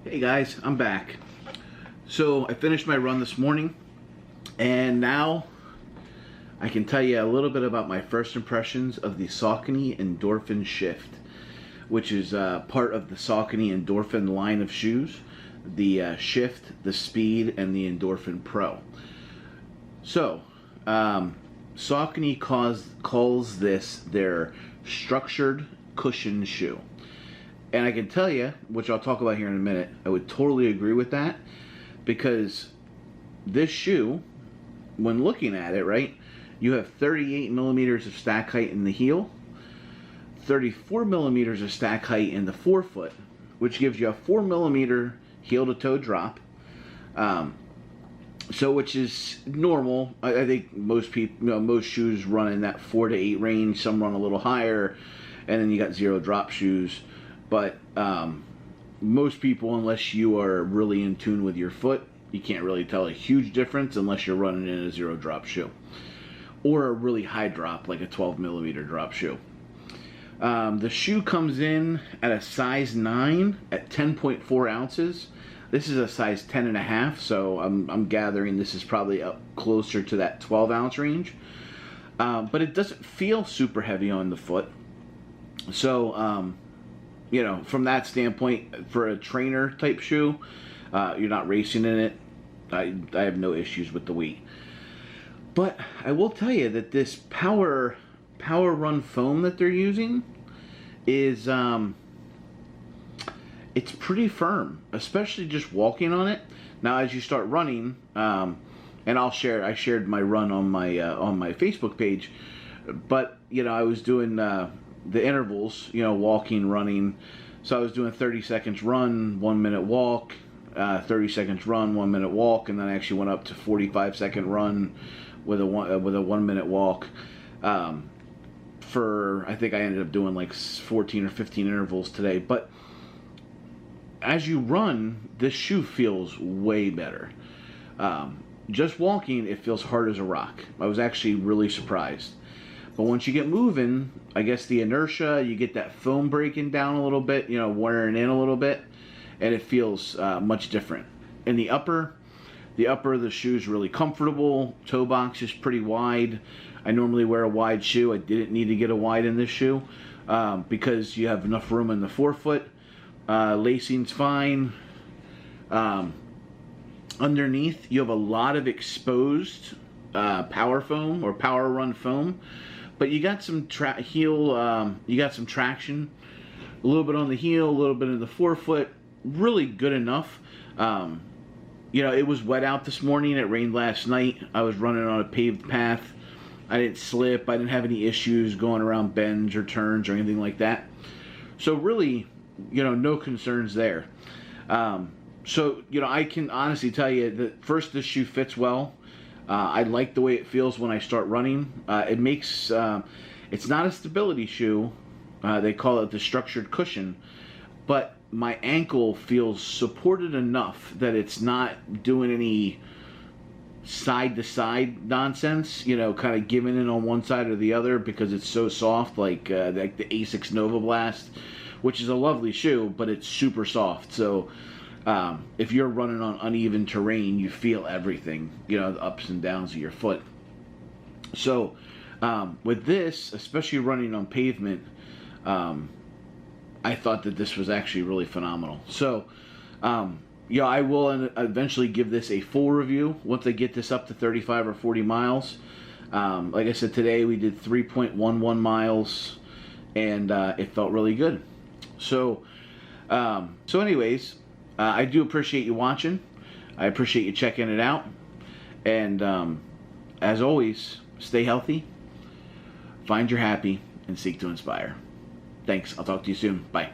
Hey guys, I'm back. So I finished my run this morning, and now I can tell you a little bit about my first impressions of the Saucony Endorphin Shift, which is part of the Saucony Endorphin line of shoes, the Shift, the Speed, and the Endorphin Pro. So Saucony calls this their structured cushion shoe. And I can tell you, which I'll talk about here in a minute, I would totally agree with that, because this shoe, when looking at it, right, you have 38 millimeters of stack height in the heel, 34 millimeters of stack height in the forefoot, which gives you a 4 millimeter heel to toe drop. So which is normal. I think most people, most shoes run in that 4 to 8 range. Some run a little higher, and then you got zero drop shoes. But most people, unless you are really in tune with your foot, you can't really tell a huge difference unless you're running in a zero drop shoe or a really high drop, like a 12 millimeter drop shoe. The shoe comes in at a size 9 at 10.4 ounces. This is a size 10.5, so I'm gathering this is probably up closer to that 12 ounce range. But it doesn't feel super heavy on the foot. So, you know, from that standpoint, for a trainer type shoe, you're not racing in it. I have no issues with the weight. But I will tell you that this power run foam that they're using is it's pretty firm, especially just walking on it. Now, as you start running, and I shared my run on my Facebook page, but you know, I was doing the intervals, you know, walking, running. So I was doing 30 seconds run, 1 minute walk, 30 seconds run, 1 minute walk, and then I actually went up to 45-second run with a 1 minute walk. For I think I ended up doing like 14 or 15 intervals today. But as you run, this shoe feels way better. Just walking, it feels hard as a rock. I was actually really surprised. But once you get moving, I guess the inertia, you get that foam breaking down a little bit, you know, wearing in a little bit, and it feels much different. In the upper of the shoe is really comfortable. Toe box is pretty wide. I normally wear a wide shoe. I didn't need to get a wide in this shoe because you have enough room in the forefoot. Lacing's fine. Underneath, you have a lot of exposed power foam or power run foam. But you got some you got some traction, a little bit on the heel, a little bit in the forefoot, really good enough. You know, it was wet out this morning. It rained last night. I was running on a paved path. I didn't slip. I didn't have any issues going around bends or turns or anything like that. So really, you know, no concerns there. So, you know, I can honestly tell you that first, this shoe fits well. I like the way it feels when I start running. It makes, it's not a stability shoe. They call it the structured cushion. But my ankle feels supported enough that it's not doing any side-to-side nonsense, you know, kind of giving in on one side or the other because it's so soft, like the Asics Nova Blast, which is a lovely shoe, but it's super soft. So if you're running on uneven terrain, you feel everything, you know, the ups and downs of your foot. So with this, especially running on pavement, I thought that this was actually really phenomenal. So yeah, I will eventually give this a full review once I get this up to 35 or 40 miles. Like I said, today we did 3.11 miles, and it felt really good. So anyways, I do appreciate you watching. I appreciate you checking it out. And as always, stay healthy, find your happy, and seek to inspire. Thanks. I'll talk to you soon. Bye.